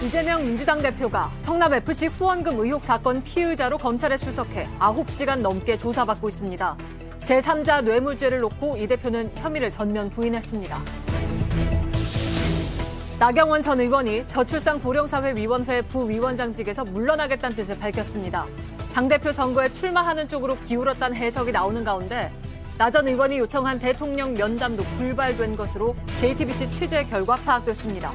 이재명 민주당 대표가 성남FC 후원금 의혹 사건 피의자로 검찰에 출석해 9시간 넘게 조사받고 있습니다. 제3자 뇌물죄를 놓고 이 대표는 혐의를 전면 부인했습니다. 나경원 전 의원이 저출산고령사회위원회 부위원장직에서 물러나겠다는 뜻을 밝혔습니다. 당대표 선거에 출마하는 쪽으로 기울었다는 해석이 나오는 가운데 나 전 의원이 요청한 대통령 면담도 불발된 것으로 JTBC 취재 결과 파악됐습니다.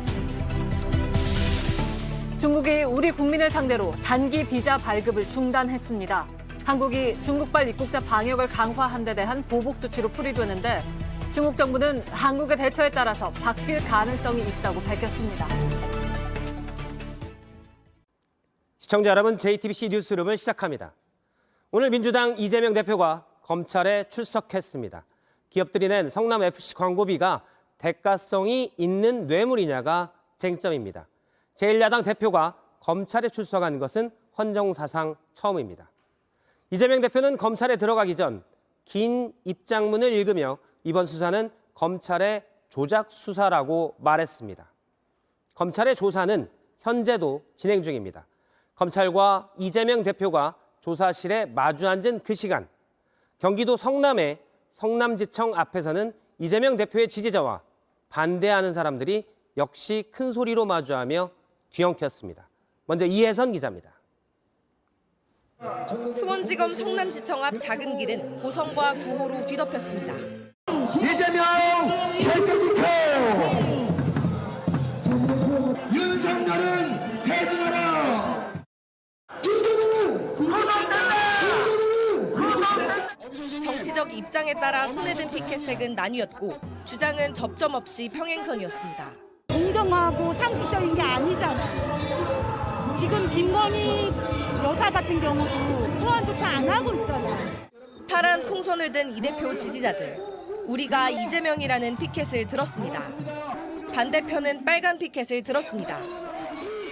중국이 우리 국민을 상대로 단기 비자 발급을 중단했습니다. 한국이 중국발 입국자 방역을 강화한 데 대한 보복 조치로 풀이되는데 중국 정부는 한국의 대처에 따라서 바뀔 가능성이 있다고 밝혔습니다. 시청자 여러분, JTBC 뉴스룸을 시작합니다. 오늘 민주당 이재명 대표가 검찰에 출석했습니다. 기업들이 낸 성남FC 광고비가 대가성이 있는 뇌물이냐가 쟁점입니다. 제1야당 대표가 검찰에 출석한 것은 헌정사상 처음입니다. 이재명 대표는 검찰에 들어가기 전 긴 입장문을 읽으며 이번 수사는 검찰의 조작 수사라고 말했습니다. 검찰의 조사는 현재도 진행 중입니다. 검찰과 이재명 대표가 조사실에 마주 앉은 그 시간, 경기도 성남의 성남지청 앞에서는 이재명 대표의 지지자와 반대하는 사람들이 역시 큰 소리로 마주하며 뒤엉켰습니다. 먼저 이혜선 기자입니다. 수원지검 성남지청 앞 작은 길은 고성과 구호로 뒤덮였습니다. 이재명 절대 지켜! 윤석열은 퇴진하라! 이재명은 구속된다! 정치적 입장에 따라 손에 든 피켓색은 나뉘었고 주장은 접점 없이 평행선이었습니다. 공정하고 상식적인 게 아니잖아요. 지금 김건희 여사 같은 경우도 소환조차 안 하고 있잖아요. 파란 풍선을 든 이 대표 지지자들. 우리가 이재명이라는 피켓을 들었습니다. 반대편은 빨간 피켓을 들었습니다.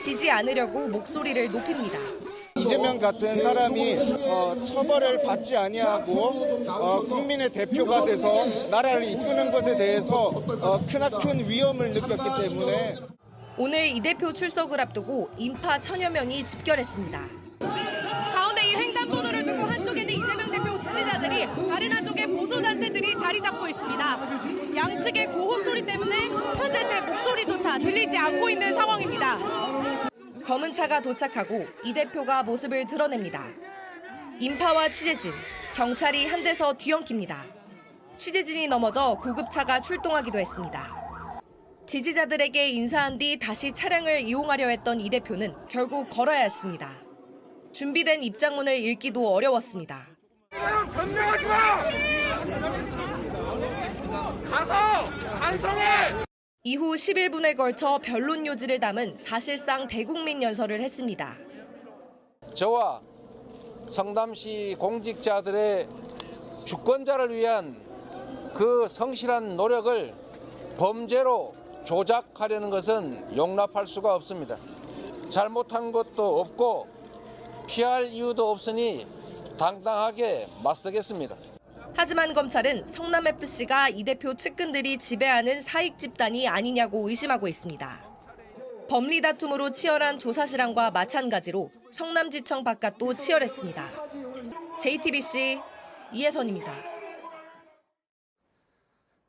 지지 않으려고 목소리를 높입니다. 이재명 같은 사람이 처벌을 받지 아니하고 국민의 대표가 돼서 나라를 이끄는 것에 대해서 크나큰 위험을 느꼈기 때문에 오늘 이 대표 출석을 앞두고 인파 1000여 명이 집결했습니다. 가운데 이 횡단보도를 두고 한쪽에는 이재명 대표 지지자들이 다른 한쪽에 보수단체들이 자리 잡고 있습니다. 양측의 구호 소리 때문에 현재 제 목소리조차 들리지 않고 있는 상황입니다. 검은 차가 도착하고 이 대표가 모습을 드러냅니다. 인파와 취재진, 경찰이 한 대서 뒤엉킵니다. 취재진이 넘어져 구급차가 출동하기도 했습니다. 지지자들에게 인사한 뒤 다시 차량을 이용하려 했던 이 대표는 결국 걸어야 했습니다. 준비된 입장문을 읽기도 어려웠습니다. 변명하지 마! 가서 반성해! 이후 11분에 걸쳐 변론 요지를 담은 사실상 대국민 연설을 했습니다. 저와 성남시 공직자들의 주권자를 위한 그 성실한 노력을 범죄로 조작하려는 것은 용납할 수가 없습니다. 잘못한 것도 없고 피할 이유도 없으니 당당하게 맞서겠습니다. 하지만 검찰은 성남FC가 이 대표 측근들이 지배하는 사익 집단이 아니냐고 의심하고 있습니다. 법리 다툼으로 치열한 조사 실황과 마찬가지로 성남지청 바깥도 치열했습니다. JTBC 이혜선입니다.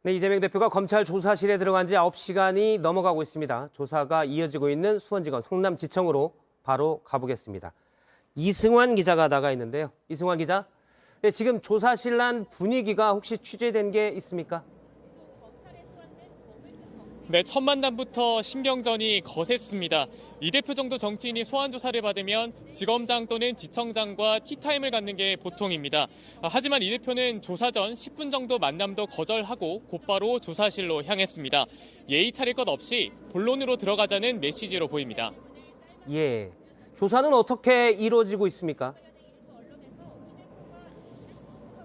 네, 이재명 대표가 검찰 조사실에 들어간 지 9시간이 넘어가고 있습니다. 조사가 이어지고 있는 수원지검 성남지청으로 바로 가보겠습니다. 이승환 기자가 나가 있는데요. 이승환 기자, 네, 지금 조사실 난 분위기가 혹시 취재된 게 있습니까? 네, 첫 만남부터 신경전이 거셌습니다. 이 대표 정도 정치인이 소환 조사를 받으면 지검장 또는 지청장과 티타임을 갖는 게 보통입니다. 하지만 이 대표는 조사 전 10분 정도 만남도 거절하고 곧바로 조사실로 향했습니다. 예의 차릴 것 없이 본론으로 들어가자는 메시지로 보입니다. 예, 조사는 어떻게 이루어지고 있습니까?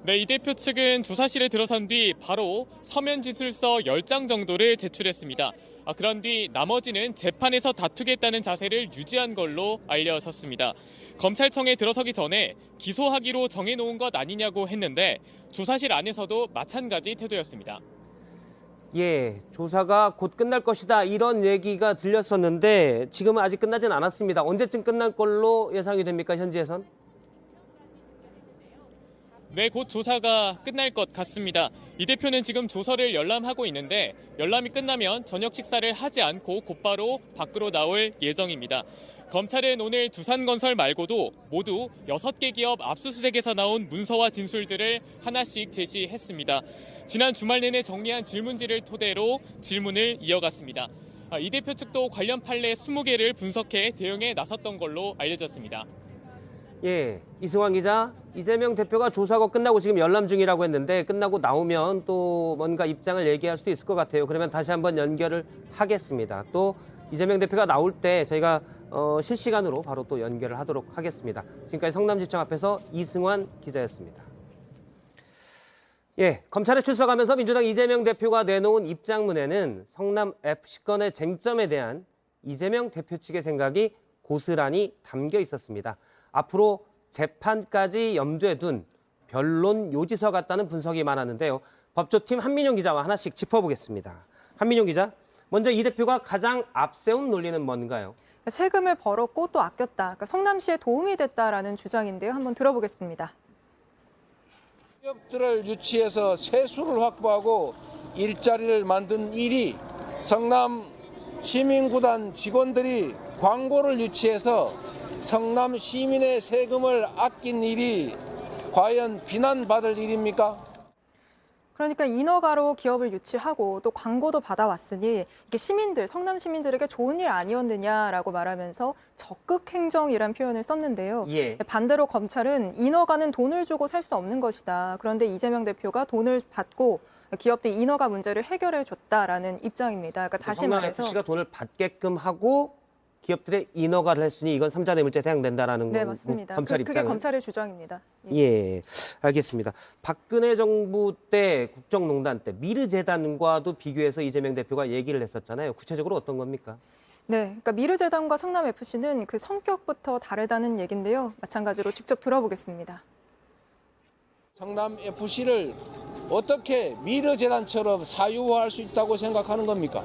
네, 이 대표 측은 조사실에 들어선 뒤 바로 서면 진술서 10장 정도를 제출했습니다. 그런 뒤 나머지는 재판에서 다투겠다는 자세를 유지한 걸로 알려졌습니다. 검찰청에 들어서기 전에 기소하기로 정해놓은 것 아니냐고 했는데 조사실 안에서도 마찬가지 태도였습니다. 예, 조사가 곧 끝날 것이다 이런 얘기가 들렸었는데 지금은 아직 끝나진 않았습니다. 언제쯤 끝날 걸로 예상이 됩니까, 현지에선? 네, 곧 조사가 끝날 것 같습니다. 이 대표는 지금 조서를 열람하고 있는데 열람이 끝나면 저녁 식사를 하지 않고 곧바로 밖으로 나올 예정입니다. 검찰은 오늘 두산건설 말고도 모두 6개 기업 압수수색에서 나온 문서와 진술들을 하나씩 제시했습니다. 지난 주말 내내 정리한 질문지를 토대로 질문을 이어갔습니다. 이 대표 측도 관련 판례 20개를 분석해 대응에 나섰던 걸로 알려졌습니다. 예, 이승환 기자, 이재명 대표가 조사가 끝나고 지금 열람 중이라고 했는데 끝나고 나오면 또 뭔가 입장을 얘기할 수도 있을 것 같아요. 그러면 다시 한번 연결을 하겠습니다. 또 이재명 대표가 나올 때 저희가 실시간으로 바로 또 연결을 하도록 하겠습니다. 지금까지 성남지청 앞에서 이승환 기자였습니다. 예, 검찰에 출석하면서 민주당 이재명 대표가 내놓은 입장문에는 성남FC 건의 쟁점에 대한 이재명 대표 측의 생각이 고스란히 담겨 있었습니다. 앞으로 재판까지 염두에 둔 변론 요지서 같다는 분석이 많았는데요. 법조팀 한민용 기자와 하나씩 짚어보겠습니다. 한민용 기자, 먼저 이 대표가 가장 앞세운 논리는 뭔가요? 세금을 벌었고 또 아꼈다. 그러니까 성남시에 도움이 됐다라는 주장인데요. 한번 들어보겠습니다. 기업들을 유치해서 세수를 확보하고 일자리를 만든 일이 성남 시민구단 직원들이 광고를 유치해서 성남 시민의 세금을 아낀 일이 과연 비난받을 일입니까? 그러니까 인허가로 기업을 유치하고 또 광고도 받아왔으니 이게 시민들, 성남 시민들에게 좋은 일 아니었느냐라고 말하면서 적극 행정이란 표현을 썼는데요. 예. 반대로 검찰은 인허가는 돈을 주고 살 수 없는 것이다. 그런데 이재명 대표가 돈을 받고 기업들이 인허가 문제를 해결해 줬다라는 입장입니다. 그러니까 다시 말해서 성남FC가 돈을 받게끔 하고 기업들의 인허가를 했으니 이건 3자 뇌물죄에 해당된다라는 네, 건 맞습니다. 검찰 그게 입장은. 검찰의 주장입니다. 예, 알겠습니다. 박근혜 정부 때 국정농단 때 미르재단과도 비교해서 이재명 대표가 얘기를 했었잖아요. 구체적으로 어떤 겁니까? 네, 그러니까 미르재단과 성남FC는 그 성격부터 다르다는 얘긴데요. 마찬가지로 직접 들어보겠습니다. 성남FC를 어떻게 미르재단처럼 사유화할 수 있다고 생각하는 겁니까?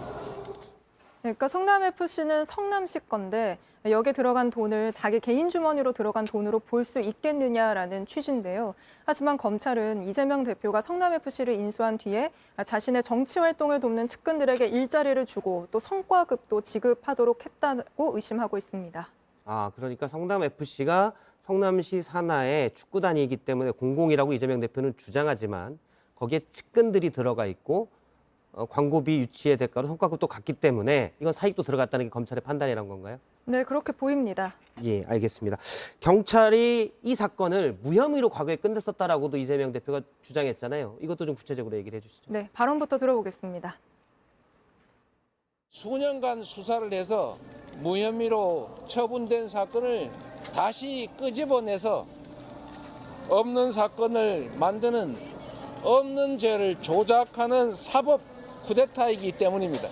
그러니까 성남FC는 성남시 건데 여기에 들어간 돈을 자기 개인 주머니로 들어간 돈으로 볼 수 있겠느냐라는 취지인데요. 하지만 검찰은 이재명 대표가 성남FC를 인수한 뒤에 자신의 정치 활동을 돕는 측근들에게 일자리를 주고 또 성과급도 지급하도록 했다고 의심하고 있습니다. 아, 그러니까 성남FC가 성남시 산하의 축구단이기 때문에 공공이라고 이재명 대표는 주장하지만 거기에 측근들이 들어가 있고 광고비 유치의 대가로 성과급도 갔기 때문에 이건 사익도 들어갔다는 게 검찰의 판단이란 건가요? 네, 그렇게 보입니다. 예, 알겠습니다. 경찰이 이 사건을 무혐의로 과거에 끝냈었다라고도 이재명 대표가 주장했잖아요. 이것도 좀 구체적으로 얘기를 해주시죠. 네, 발언부터 들어보겠습니다. 수년간 수사를 해서 무혐의로 처분된 사건을 다시 끄집어내서 없는 사건을 만드는 없는 죄를 조작하는 사법 쿠데타이기 때문입니다.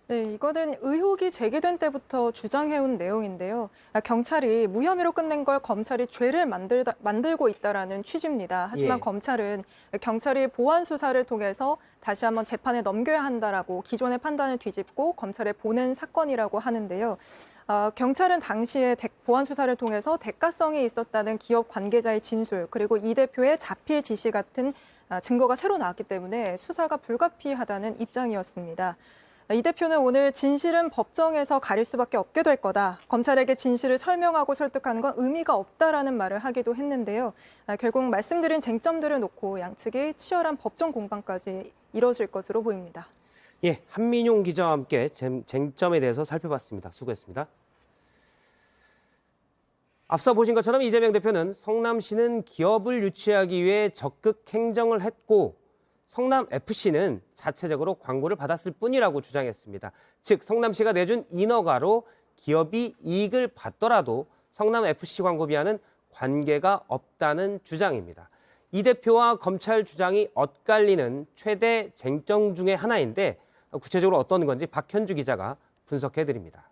네, 이거는 의혹이 제기된 때부터 주장해온 내용인데요. 경찰이 무혐의로 끝낸 걸 검찰이 죄를 만들고 있다라는 취지입니다. 하지만 예. 검찰은 경찰이 보완 수사를 통해서 다시 한번 재판에 넘겨야 한다라고 기존의 판단을 뒤집고 검찰에 보낸 사건이라고 하는데요. 경찰은 당시에 보완 수사를 통해서 대가성이 있었다는 기업 관계자의 진술 그리고 이 대표의 자필 지시 같은 증거가 새로 나왔기 때문에 수사가 불가피하다는 입장이었습니다. 이 대표는 오늘 진실은 법정에서 가릴 수밖에 없게 될 거다. 검찰에게 진실을 설명하고 설득하는 건 의미가 없다라는 말을 하기도 했는데요. 결국 말씀드린 쟁점들을 놓고 양측이 치열한 법정 공방까지 이뤄질 것으로 보입니다. 예, 한민용 기자와 함께 쟁점에 대해서 살펴봤습니다. 수고했습니다. 앞서 보신 것처럼 이재명 대표는 성남시는 기업을 유치하기 위해 적극 행정을 했고 성남FC는 자체적으로 광고를 받았을 뿐이라고 주장했습니다. 즉 성남시가 내준 인허가로 기업이 이익을 받더라도 성남FC 광고비와는 관계가 없다는 주장입니다. 이 대표와 검찰 주장이 엇갈리는 최대 쟁점 중에 하나인데 구체적으로 어떤 건지 박현주 기자가 분석해드립니다.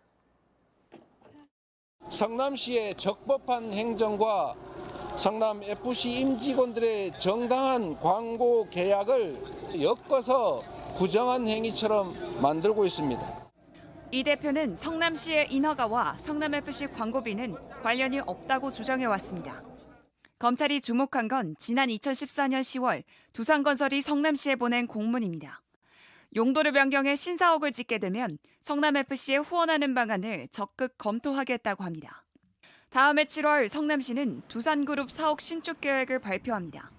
성남시의 적법한 행정과 성남 FC 임직원들의 정당한 광고 계약을 엮어서 부정한 행위처럼 만들고 있습니다. 이 대표는 성남시의 인허가와 성남FC 광고비는 관련이 없다고 주장해왔습니다. 검찰이 주목한 건 지난 2014년 10월 두산건설이 성남시에 보낸 공문입니다. 용도를 변경해 신사옥을 짓게 되면 성남FC에 후원하는 방안을 적극 검토하겠다고 합니다. 다음해 7월 성남시는 두산그룹 사옥 신축 계획을 발표합니다.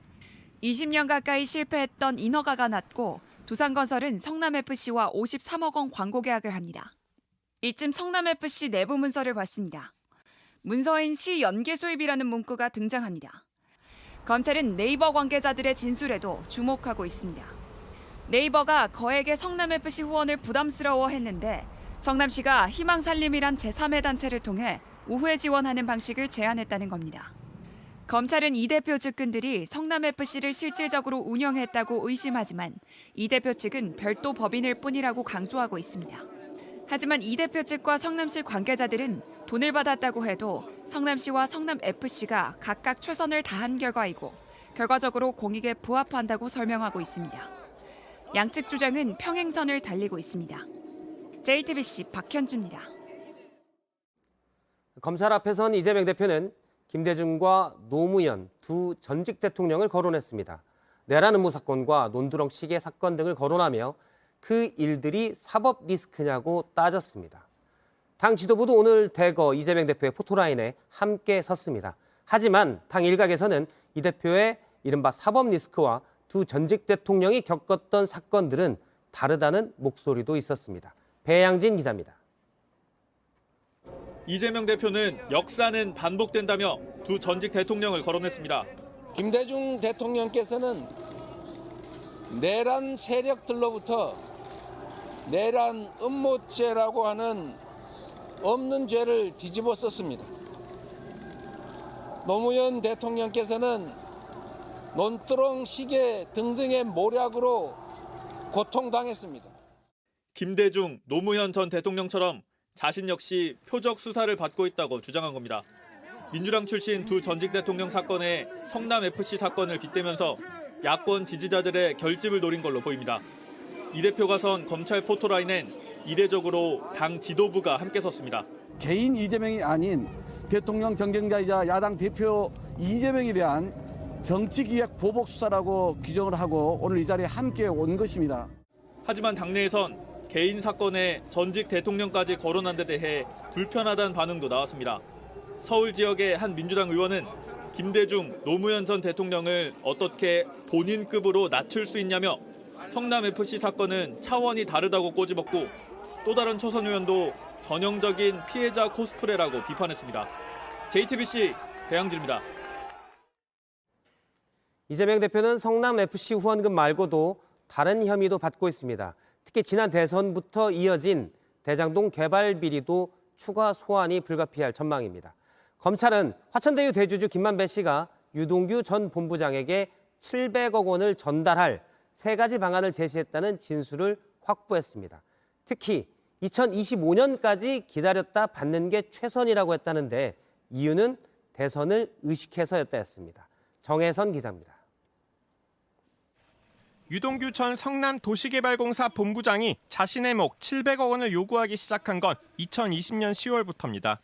20년 가까이 실패했던 인허가가 났고 두산건설은 성남FC와 53억 원 광고 계약을 합니다. 이쯤 성남FC 내부 문서를 봤습니다. 문서인 시 연계 수입이라는 문구가 등장합니다. 검찰은 네이버 관계자들의 진술에도 주목하고 있습니다. 네이버가 거액의 성남FC 후원을 부담스러워했는데 성남시가 희망살림이란 제3의 단체를 통해 우회 지원하는 방식을 제안했다는 겁니다. 검찰은 이 대표 측근들이 성남FC를 실질적으로 운영했다고 의심하지만 이 대표 측은 별도 법인일 뿐이라고 강조하고 있습니다. 하지만 이 대표 측과 성남시 관계자들은 돈을 받았다고 해도 성남시와 성남FC가 각각 최선을 다한 결과이고 결과적으로 공익에 부합한다고 설명하고 있습니다. 양측 주장은 평행선을 달리고 있습니다. JTBC 박현주입니다. 검찰 앞에선 이재명 대표는 김대중과 노무현 두 전직 대통령을 거론했습니다. 내란 음모 사건과 논두렁 시계 사건 등을 거론하며 그 일들이 사법 리스크냐고 따졌습니다. 당 지도부도 오늘 대거 이재명 대표의 포토라인에 함께 섰습니다. 하지만 당 일각에서는 이 대표의 이른바 사법 리스크와 두 전직 대통령이 겪었던 사건들은 다르다는 목소리도 있었습니다. 배양진 기자입니다. 이재명 대표는 역사는 반복된다며 두 전직 대통령을 거론했습니다. 김대중 대통령께서는 내란 세력들로부터 내란 음모죄라고 하는 없는 죄를 뒤집어 썼습니다. 노무현 대통령께서는 논두렁 시계 등등의 모략으로 고통당했습니다. 김대중, 노무현 전 대통령처럼 자신 역시 표적 수사를 받고 있다고 주장한 겁니다. 민주당 출신 두 전직 대통령 사건에 성남FC 사건을 빗대면서 야권 지지자들의 결집을 노린 걸로 보입니다. 이 대표가 선 검찰 포토라인엔 이례적으로 당 지도부가 함께 섰습니다. 개인 이재명이 아닌 대통령 경쟁자이자 야당 대표 이재명에 대한 정치기획 보복 수사라고 규정을 하고 오늘 이 자리에 함께 온 것입니다. 하지만 당내에선 개인 사건에 전직 대통령까지 거론한 데 대해 불편하다는 반응도 나왔습니다. 서울 지역의 한 민주당 의원은 김대중, 노무현 전 대통령을 어떻게 본인급으로 낮출 수 있냐며 성남FC 사건은 차원이 다르다고 꼬집었고 또 다른 초선 의원도 전형적인 피해자 코스프레라고 비판했습니다. JTBC 배양진입니다. 이재명 대표는 성남FC 후원금 말고도 다른 혐의도 받고 있습니다. 특히 지난 대선부터 이어진 대장동 개발 비리도 추가 소환이 불가피할 전망입니다. 검찰은 화천대유 대주주 김만배 씨가 유동규 전 본부장에게 700억 원을 전달할 3가지 방안을 제시했다는 진술을 확보했습니다. 특히 2025년까지 기다렸다 받는 게 최선이라고 했다는데 이유는 대선을 의식해서였다 했습니다. 정혜선 기자입니다. 유동규 전 성남도시개발공사 본부장이 자신의 목 700억 원을 요구하기 시작한 건 2020년 10월부터입니다.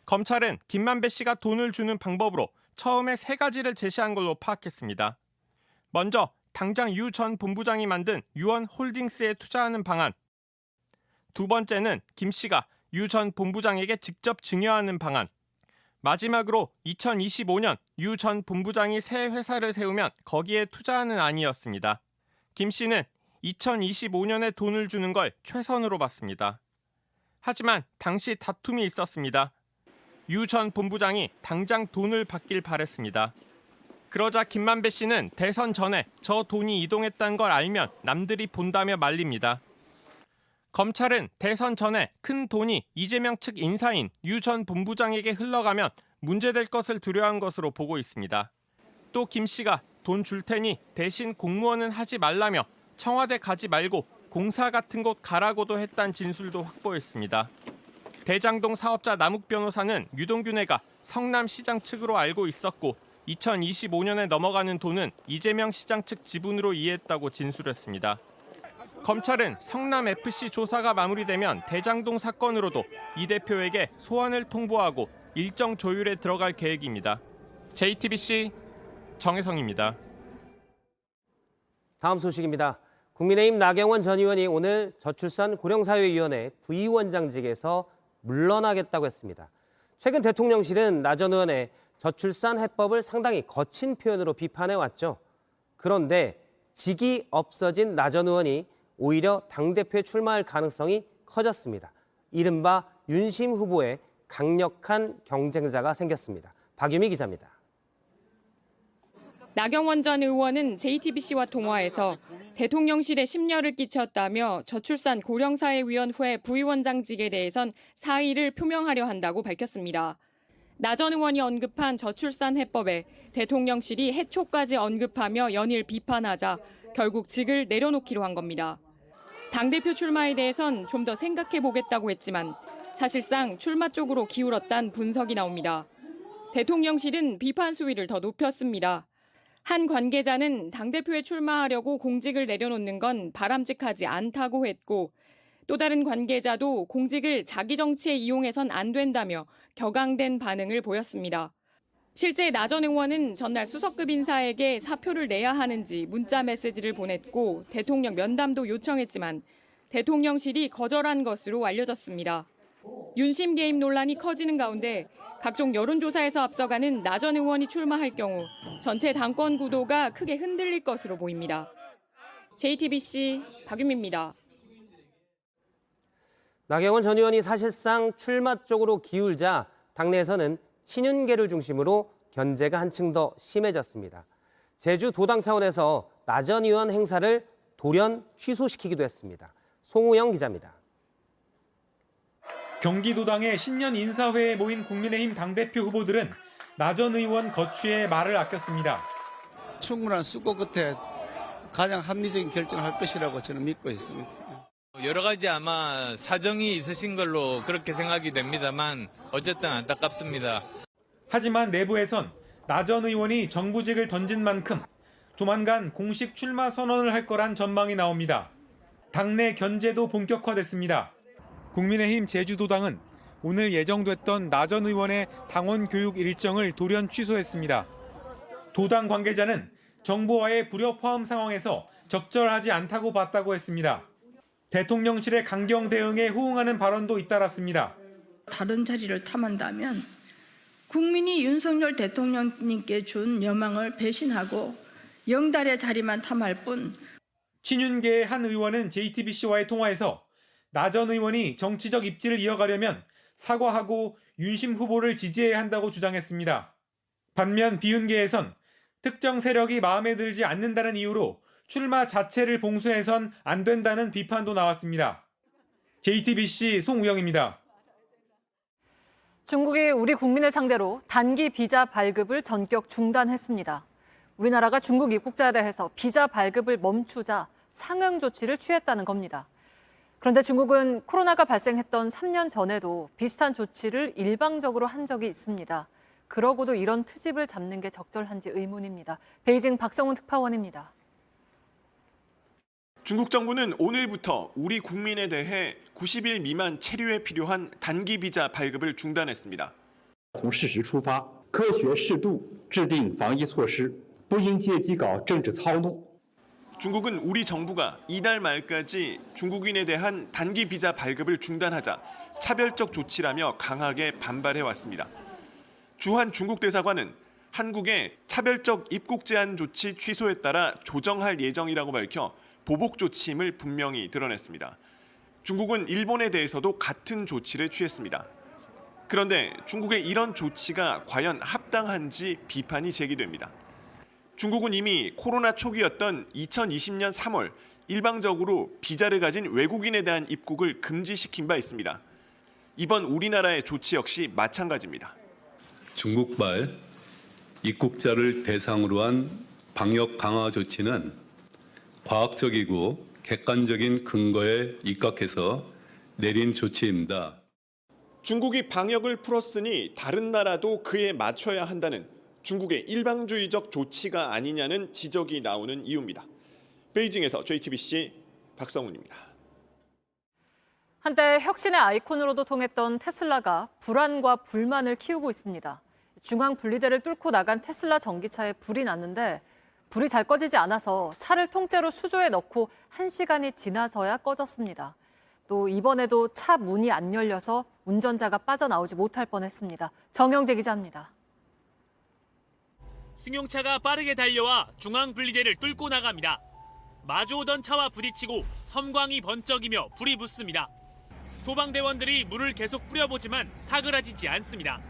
검찰은 김만배 씨가 돈을 주는 방법으로 처음에 3가지를 제시한 걸로 파악했습니다. 먼저 당장 유 전 본부장이 만든 유원홀딩스에 투자하는 방안. 두 번째는 김 씨가 유 전 본부장에게 직접 증여하는 방안. 마지막으로 2025년 유 전 본부장이 새 회사를 세우면 거기에 투자하는 안이었습니다. 김 씨는 2025년에 돈을 주는 걸 최선으로 봤습니다. 하지만 당시 다툼이 있었습니다. 유 전 본부장이 당장 돈을 받길 바랬습니다. 그러자 김만배 씨는 대선 전에 저 돈이 이동했다는 걸 알면 남들이 본다며 말립니다. 검찰은 대선 전에 큰 돈이 이재명 측 인사인 유 전 본부장에게 흘러가면 문제될 것을 두려워한 것으로 보고 있습니다. 또 김 씨가 돈 줄 테니 대신 공무원은 하지 말라며 청와대 가지 말고 공사 같은 곳 가라고도 했다는 진술도 확보했습니다. 대장동 사업자 남욱 변호사는 유동규 내가 성남시장 측으로 알고 있었고 2025년에 넘어가는 돈은 이재명 시장 측 지분으로 이해했다고 진술했습니다. 검찰은 성남FC 조사가 마무리되면 대장동 사건으로도 이 대표에게 소환을 통보하고 일정 조율에 들어갈 계획입니다. JTBC 정혜성입니다. 다음 소식입니다. 국민의힘 나경원 전 의원이 오늘 저출산 고령사회위원회 부위원장직에서 물러나겠다고 했습니다. 최근 대통령실은 나 전 의원의 저출산 해법을 상당히 거친 표현으로 비판해왔죠. 그런데 직이 없어진 나 전 의원이 오히려 당대표에 출마할 가능성이 커졌습니다. 이른바 윤심 후보의 강력한 경쟁자가 생겼습니다. 박유미 기자입니다. 나경원 전 의원은 JTBC와 통화에서 대통령실에 심려를 끼쳤다며 저출산 고령사회위원회 부위원장직에 대해선 사의를 표명하려 한다고 밝혔습니다. 나 전 의원이 언급한 저출산 해법에 대통령실이 해초까지 언급하며 연일 비판하자 결국 직을 내려놓기로 한 겁니다. 당대표 출마에 대해선 좀 더 생각해 보겠다고 했지만 사실상 출마 쪽으로 기울었다는 분석이 나옵니다. 대통령실은 비판 수위를 더 높였습니다. 한 관계자는 당대표에 출마하려고 공직을 내려놓는 건 바람직하지 않다고 했고 또 다른 관계자도 공직을 자기 정치에 이용해선 안 된다며 격앙된 반응을 보였습니다. 실제 나 전 의원은 전날 수석급 인사에게 사표를 내야 하는지 문자 메시지를 보냈고 대통령 면담도 요청했지만 대통령실이 거절한 것으로 알려졌습니다. 윤심 개입 논란이 커지는 가운데 각종 여론조사에서 앞서가는 나 전 의원이 출마할 경우 전체 당권 구도가 크게 흔들릴 것으로 보입니다. JTBC 박유미입니다. 나경원 전 의원이 사실상 출마 쪽으로 기울자 당내에서는 친윤계를 중심으로 견제가 한층 더 심해졌습니다. 제주 도당 차원에서 나 전 의원 행사를 돌연 취소시키기도 했습니다. 송우영 기자입니다. 경기도당의 신년 인사회에 모인 국민의힘 당대표 후보들은 나 전 의원 거취에 말을 아꼈습니다. 충분한 숙고 끝에 가장 합리적인 결정을 할 것이라고 저는 믿고 있습니다. 여러 가지 아마 사정이 있으신 걸로 그렇게 생각이 됩니다만 어쨌든 안타깝습니다. 하지만 내부에선 나 전 의원이 정부직을 던진 만큼 조만간 공식 출마 선언을 할 거란 전망이 나옵니다. 당내 견제도 본격화됐습니다. 국민의힘 제주도당은 오늘 예정됐던 나 전 의원의 당원 교육 일정을 돌연 취소했습니다. 도당 관계자는 정부와의 불협 화음 상황에서 적절하지 않다고 봤다고 했습니다. 대통령실의 강경 대응에 호응하는 발언도 잇따랐습니다. 다른 자리를 탐한다면 국민이 윤석열 대통령님께 준 여망을 배신하고 영달의 자리만 탐할 뿐. 친윤계의 한 의원은 JTBC와의 통화에서 나 전 의원이 정치적 입지를 이어가려면 사과하고 윤심 후보를 지지해야 한다고 주장했습니다. 반면 비윤계에선 특정 세력이 마음에 들지 않는다는 이유로 출마 자체를 봉쇄해선 안 된다는 비판도 나왔습니다. JTBC 송우영입니다. 중국이 우리 국민을 상대로 단기 비자 발급을 전격 중단했습니다. 우리나라가 중국 입국자에 대해서 비자 발급을 멈추자 상응 조치를 취했다는 겁니다. 그런데 중국은 코로나가 발생했던 3년 전에도 비슷한 조치를 일방적으로 한 적이 있습니다. 그러고도 이런 트집을 잡는 게 적절한지 의문입니다. 베이징 박성훈 특파원입니다. 중국 정부는 오늘부터 우리 국민에 대해 90일 미만 체류에 필요한 단기 비자 발급을 중단했습니다. 从事实出发，科学适度制定防疫措施，不应借机搞政治操弄。 중국은 우리 정부가 이달 말까지 중국인에 대한 단기 비자 발급을 중단하자 차별적 조치라며 강하게 반발해왔습니다. 주한 중국 대사관은 한국의 차별적 입국 제한 조치 취소에 따라 조정할 예정이라고 밝혀 보복 조치임을 분명히 드러냈습니다. 중국은 일본에 대해서도 같은 조치를 취했습니다. 그런데 중국의 이런 조치가 과연 합당한지 비판이 제기됩니다. 중국은 이미 코로나 초기였던 2020년 3월 일방적으로 비자를 가진 외국인에 대한 입국을 금지시킨 바 있습니다. 이번 우리나라의 조치 역시 마찬가지입니다. 중국발 입국자를 대상으로 한 방역 강화 조치는 과학적이고 객관적인 근거에 입각해서 내린 조치입니다. 중국이 방역을 풀었으니 다른 나라도 그에 맞춰야 한다는 중국의 일방주의적 조치가 아니냐는 지적이 나오는 이유입니다. 베이징에서 JTBC 박성훈입니다. 한때 혁신의 아이콘으로도 통했던 테슬라가 불안과 불만을 키우고 있습니다. 중앙 분리대를 뚫고 나간 테슬라 전기차에 불이 났는데 불이 잘 꺼지지 않아서 차를 통째로 수조에 넣고 1시간이 지나서야 꺼졌습니다. 또 이번에도 차 문이 안 열려서 운전자가 빠져나오지 못할 뻔했습니다. 정영재 기자입니다. 승용차가 빠르게 달려와 중앙 분리대를 뚫고 나갑니다. 마주오던 차와 부딪히고 섬광이 번쩍이며 불이 붙습니다. 소방대원들이 물을 계속 뿌려보지만 사그라지지 않습니다.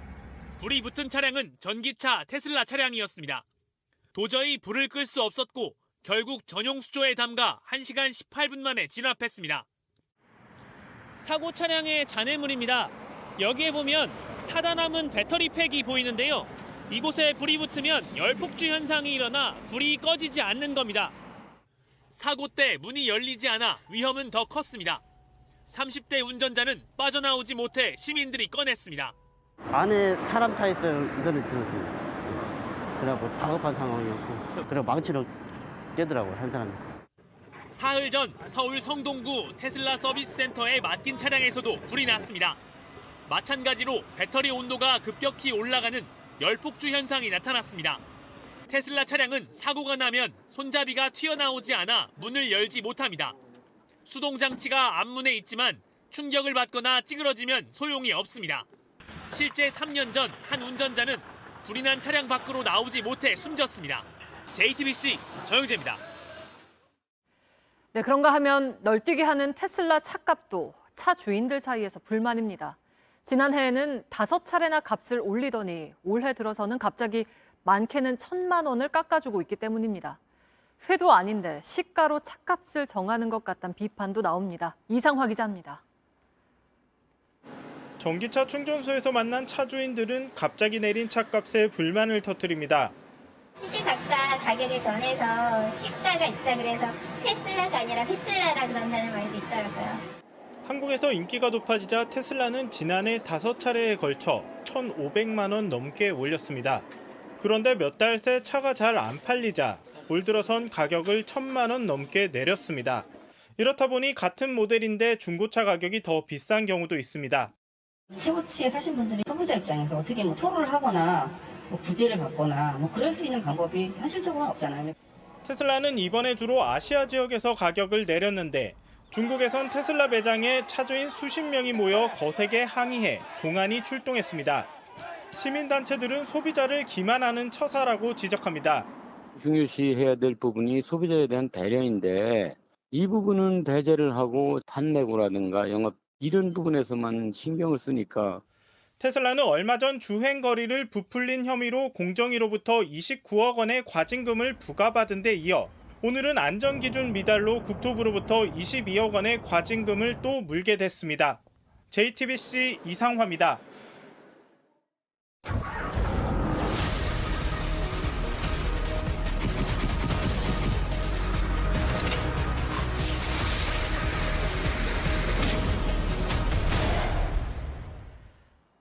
불이 붙은 차량은 전기차 테슬라 차량이었습니다. 도저히 불을 끌 수 없었고 결국 전용 수조에 담가 1시간 18분 만에 진압했습니다. 사고 차량의 잔해물입니다. 여기에 보면 타다 남은 배터리 팩이 보이는데요. 이곳에 불이 붙으면 열폭주 현상이 일어나 불이 꺼지지 않는 겁니다. 사고 때 문이 열리지 않아 위험은 더 컸습니다. 30대 운전자는 빠져나오지 못해 시민들이 꺼냈습니다. 안에 사람 타 있어요. 이 소리 들었습니다. 그래갖고 다급한 상황이었고 그리고 망치로 깨더라고요. 한 사람이. 사흘 전 서울 성동구 테슬라 서비스 센터에 맡긴 차량에서도 불이 났습니다. 마찬가지로 배터리 온도가 급격히 올라가는 열폭주 현상이 나타났습니다. 테슬라 차량은 사고가 나면 손잡이가 튀어나오지 않아 문을 열지 못합니다. 수동장치가 앞문에 있지만 충격을 받거나 찌그러지면 소용이 없습니다. 실제 3년 전 한 운전자는 불이 난 차량 밖으로 나오지 못해 숨졌습니다. JTBC 정영재입니다. 네, 그런가 하면 널뛰게 하는 테슬라 차값도 차 주인들 사이에서 불만입니다. 지난해에는 5차례나 값을 올리더니 올해 들어서는 갑자기 많게는 1,000만 원을 깎아주고 있기 때문입니다. 회도 아닌데 시가로 차값을 정하는 것 같다는 비판도 나옵니다. 이상화 기자입니다. 전기차 충전소에서 만난 차주인들은 갑자기 내린 차값에 불만을 터뜨립니다. 시시각각 가격이 변해서 시가가 있다 그래서 테슬라가 아니라 테슬라라 그런다는 말도 있더라고요. 한국에서 인기가 높아지자 테슬라는 지난해 5차례에 걸쳐 1,500만 원 넘게 올렸습니다. 그런데 몇 달 새 차가 잘 안 팔리자 올 들어선 가격을 1,000만 원 넘게 내렸습니다. 이렇다 보니 같은 모델인데 중고차 가격이 더 비싼 경우도 있습니다. 최고치에 사신 분들이 소비자 입장에서 어떻게 토로를 하거나 구제를 받거나 그럴 수 있는 방법이 현실적으로는 없잖아요. 테슬라는 이번에 주로 아시아 지역에서 가격을 내렸는데 중국에선 테슬라 매장에 차주인 수십 명이 모여 거세게 항의해 공안이 출동했습니다. 시민단체들은 소비자를 기만하는 처사라고 지적합니다. 중요시해야 될 부분이 소비자에 대한 배려인데 이 부분은 배제를 하고 판매고라든가 영업 이런 부분에서만 신경을 쓰니까. 테슬라는 얼마 전 주행거리를 부풀린 혐의로 공정위로부터 29억 원의 과징금을 부과받은 데 이어 오늘은 안전기준 미달로 국토부로부터 22억 원의 과징금을 또 물게 됐습니다. JTBC 이상화입니다.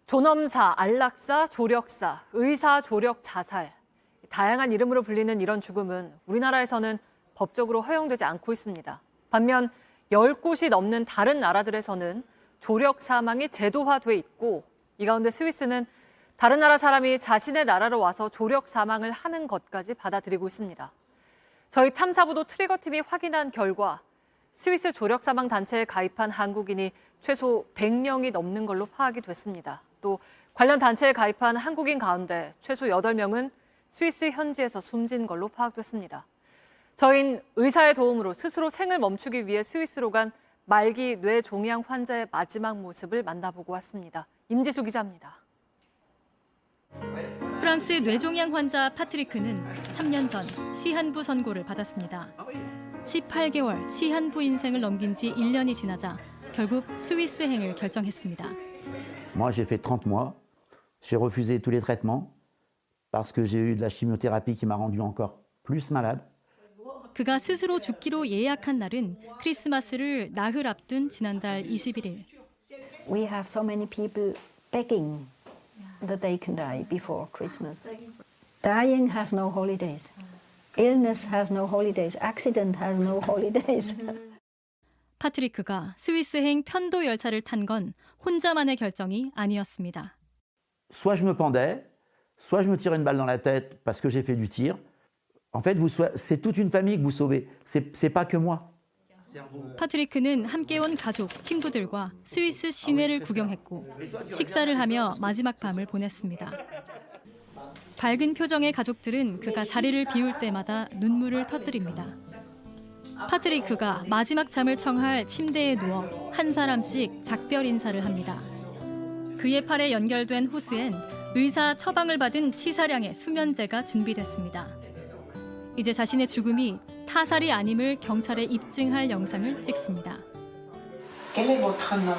존엄사, 안락사, 조력사, 의사, 조력, 자살. 다양한 이름으로 불리는 이런 죽음은 우리나라에서는 법적으로 허용되지 않고 있습니다. 반면 10곳이 넘는 다른 나라들에서는 조력 사망이 제도화돼 있고 이 가운데 스위스는 다른 나라 사람이 자신의 나라로 와서 조력 사망을 하는 것까지 받아들이고 있습니다. 저희 탐사보도 트리거팀이 확인한 결과 스위스 조력 사망 단체에 가입한 한국인이 최소 100명이 넘는 걸로 파악이 됐습니다. 또 관련 단체에 가입한 한국인 가운데 최소 8명은 스위스 현지에서 숨진 걸로 파악됐습니다. 저희는 의사의 도움으로 스스로 생을 멈추기 위해 스위스로 간 말기 뇌종양 환자의 마지막 모습을 만나보고 왔습니다. 임지수 기자입니다. 프랑스 뇌종양 환자 파트리크는 3년 전 시한부 선고를 받았습니다. 18개월 시한부 인생을 넘긴 지 1년이 지나자 결국 스위스행을 결정했습니다. Moi, j'ai fait 30 mois. J'ai refusé tous les traitements parce que j'ai eu de la chimiothérapie qui m'a rendu encore plus malade. 그가 스스로 죽기로 예약한 날은 크리스마스를 나흘 앞둔 지난달 21일. We have so many people begging that they can die before Christmas. Dying has no holidays. Illness has no holidays. Accident has no holidays. 파트리크가 스위스행 편도 열차를 탄 건 혼자만의 결정이 아니었습니다. Soit je me pendais, soit je me tirais une balle dans la tête parce que j'ai fait du tir. En fait, c'est toute une famille que vous sauvez. C'est pas que moi. 파트리크는 함께 온 가족, 친구들과 스위스 시내를 구경했고 식사를 하며 마지막 밤을 보냈습니다. 밝은 표정의 가족들은 그가 자리를 비울 때마다 눈물을 터뜨립니다. 파트리크가 마지막 잠을 청할 침대에 누워 한 사람씩 작별 인사를 합니다. 그의 팔에 연결된 호스엔 의사 처방을 받은 치사량의 수면제가 준비됐습니다. 이제 자신의 죽음이 타살이 아님을 경찰에 입증할 영상을 찍습니다. Quel est votre nom?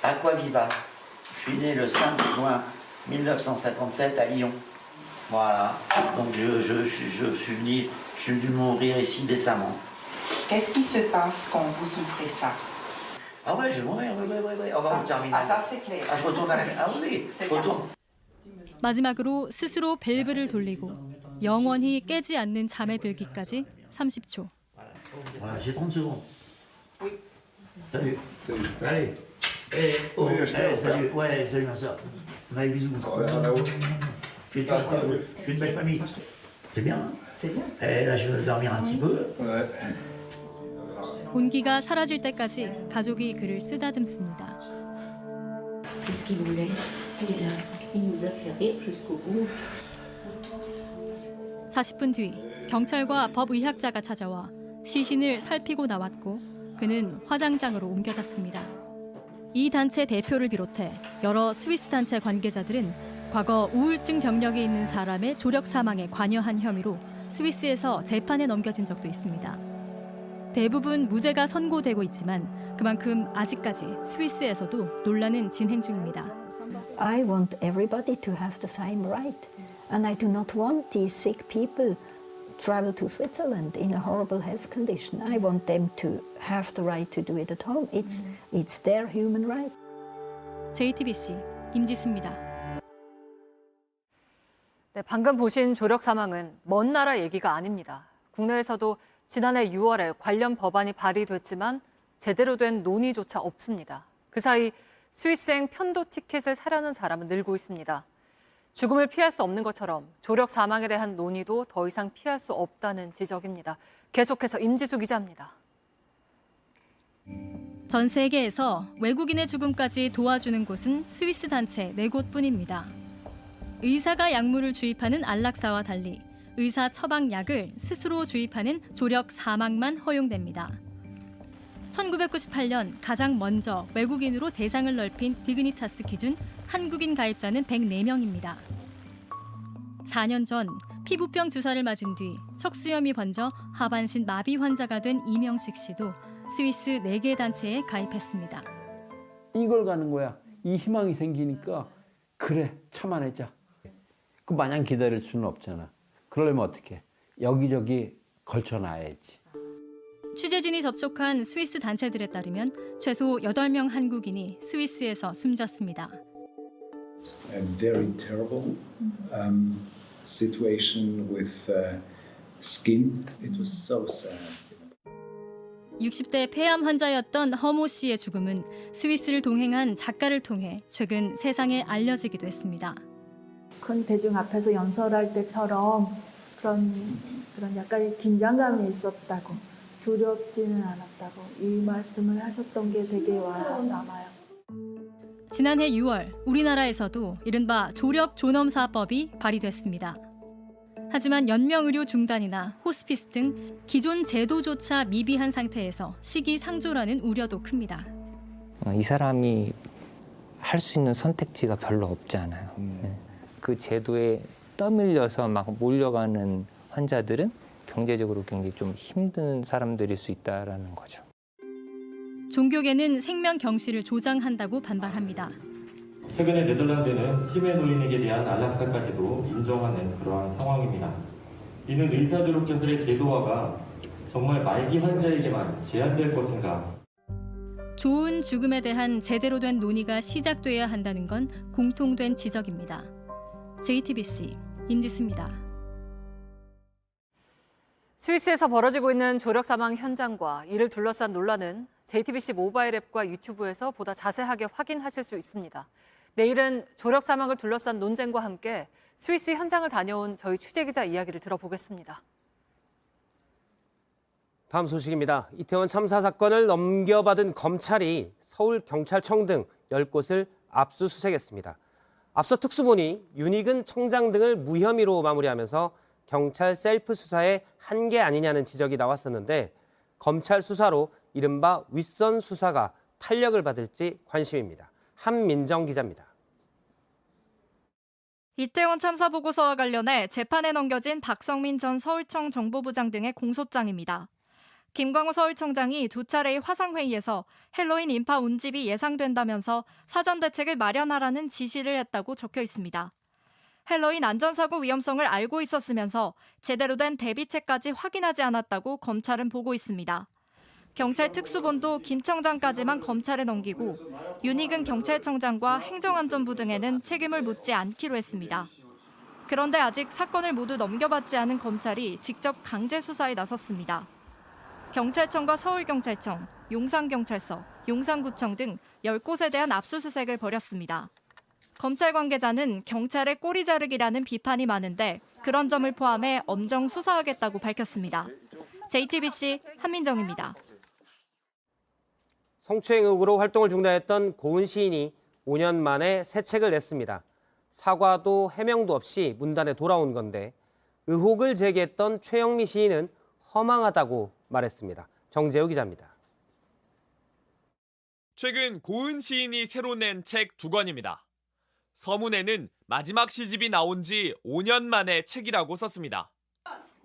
Aquaviva. Je suis né le 5 juin 1957 à Lyon. Voilà. Donc je suis venu mourir ici décemment. Qu'est-ce qui se passe quand vous souffrez ça? Ah ouais, je vais mourir, oui. On va terminer. Ah, ça c'est clair. Ah, je retourne à la... Ah oui, je retourne. 마지막으로 스스로 밸브를 돌리고 영원히 깨지 않는 잠에 들기까지 30초. Voilà, j'ai 30 secondes. Oui. Salut. Allez. Salut. Ouais, salut ma soeur. On a des bisous. Tu es une belle famille. C'est bien. C'est bien. Là, je vais dormir un petit peu. 온기가 사라질 때까지 가족이 그를 쓰다듬습니다. C'est ce qu'il voulait. Il nous a fait rire jusqu'au bout. 40분 뒤 경찰과 법의학자가 찾아와 시신을 살피고 나왔고 그는 화장장으로 옮겨졌습니다. 이 단체 대표를 비롯해 여러 스위스 단체 관계자들은 과거 우울증 병력이 있는 사람의 조력 사망에 관여한 혐의로 스위스에서 재판에 넘겨진 적도 있습니다. 대부분 무죄가 선고되고 있지만 그만큼 아직까지 스위스에서도 논란은 진행 중입니다. I want everybody to have the same right. And I do not want these sick people travel to Switzerland in a horrible health condition. I want them to have the right to do it at home. It's their human right. JTBC 임지수입니다. 네, 방금 보신 조력 사망은 먼 나라 얘기가 아닙니다. 국내에서도 지난해 6월에 관련 법안이 발의됐지만 제대로 된 논의조차 없습니다. 그 사이 스위스행 편도 티켓을 사려는 사람은 늘고 있습니다. 죽음을 피할 수 없는 것처럼 조력 사망에 대한 논의도 더 이상 피할 수 없다는 지적입니다. 계속해서 임지수 기자입니다. 전 세계에서 외국인의 죽음까지 도와주는 곳은 스위스 단체 4곳뿐입니다. 의사가 약물을 주입하는 안락사와 달리 의사 처방약을 스스로 주입하는 조력 사망만 허용됩니다. 1998년 가장 먼저 외국인으로 대상을 넓힌 디그니타스 기준 한국인 가입자는 104명입니다. 4년 전 피부병 주사를 맞은 뒤 척수염이 번져 하반신 마비 환자가 된 이명식 씨도 스위스 4개 단체에 가입했습니다. 이걸 가는 거야. 이 희망이 생기니까 그래 참아내자. 그 마냥 기다릴 수는 없잖아. 그러려면 어떻게? 여기저기 걸쳐놔야지. 취재진이 접촉한 스위스 단체들에 따르면 최소 8명 한국인이 스위스에서 숨졌습니다. A very terrible situation with skin. It was so sad. 60대 폐암 환자였던 허모 씨의 죽음은 스위스를 동행한 작가를 통해 최근 세상에 알려지기도 했습니다. 큰 대중 앞에서 연설할 때처럼 그런 약간의 긴장감이 있었다고, 두렵지는 않았다고 이 말씀을 하셨던 게 되게 남아요. 지난해 6월 우리나라에서도 이른바 조력 존엄사법이 발의됐습니다. 하지만 연명의료 중단이나 호스피스 등 기존 제도조차 미비한 상태에서 시기상조라는 우려도 큽니다. 이 사람이 할 수 있는 선택지가 별로 없잖아요. 그 제도에 떠밀려서 막 몰려가는 환자들은 경제적으로 굉장히 좀 힘든 사람들일 수 있다는 거죠. 종교계는 생명 경시를 조장한다고 반발합니다. 최근에 네덜란드는 힘의 노인에게 대한 안락사까지도 인정하는 그러한 상황입니다. 이는 의사 조력자들의 제도화가 정말 말기 환자에게만 제한될 것인가? 좋은 죽음에 대한 제대로 된 논의가 시작돼야 한다는 건 공통된 지적입니다. JTBC 임지수입니다. 스위스에서 벌어지고 있는 조력 사망 현장과 이를 둘러싼 논란은 JTBC 모바일 앱과 유튜브에서 보다 자세하게 확인하실 수 있습니다. 내일은 조력 사망을 둘러싼 논쟁과 함께 스위스 현장을 다녀온 저희 취재기자 이야기를 들어보겠습니다. 다음 소식입니다. 이태원 참사 사건을 넘겨받은 검찰이 서울경찰청 등 10곳을 압수수색했습니다. 앞서 특수본이 윤희근 청장 등을 무혐의로 마무리하면서 경찰 셀프 수사의 한계 아니냐는 지적이 나왔었는데 검찰 수사로 이른바 윗선 수사가 탄력을 받을지 관심입니다. 한민정 기자입니다. 이태원 참사 보고서와 관련해 재판에 넘겨진 박성민 전 서울청 정보부장 등의 공소장입니다. 김광호 서울청장이 두 차례의 화상회의에서 헬로윈 인파 운집이 예상된다면서 사전 대책을 마련하라는 지시를 했다고 적혀 있습니다. 헬로윈 안전사고 위험성을 알고 있었으면서 제대로 된 대비책까지 확인하지 않았다고 검찰은 보고 있습니다. 경찰 특수본도 김 청장까지만 검찰에 넘기고 윤희근 경찰청장과 행정안전부 등에는 책임을 묻지 않기로 했습니다. 그런데 아직 사건을 모두 넘겨받지 않은 검찰이 직접 강제 수사에 나섰습니다. 경찰청과 서울경찰청, 용산경찰서, 용산구청 등 10곳에 대한 압수수색을 벌였습니다. 검찰 관계자는 경찰의 꼬리 자르기라는 비판이 많은데 그런 점을 포함해 엄정 수사하겠다고 밝혔습니다. JTBC 한민정입니다. 성추행 의혹으로 활동을 중단했던 고은 시인이 5년 만에 새 책을 냈습니다. 사과도 해명도 없이 문단에 돌아온 건데 의혹을 제기했던 최영미 시인은 허망하다고 말했습니다. 정재우 기자입니다. 최근 고은 시인이 새로 낸 책 2권입니다. 서문에는 마지막 시집이 나온 지 5년 만의 책이라고 썼습니다.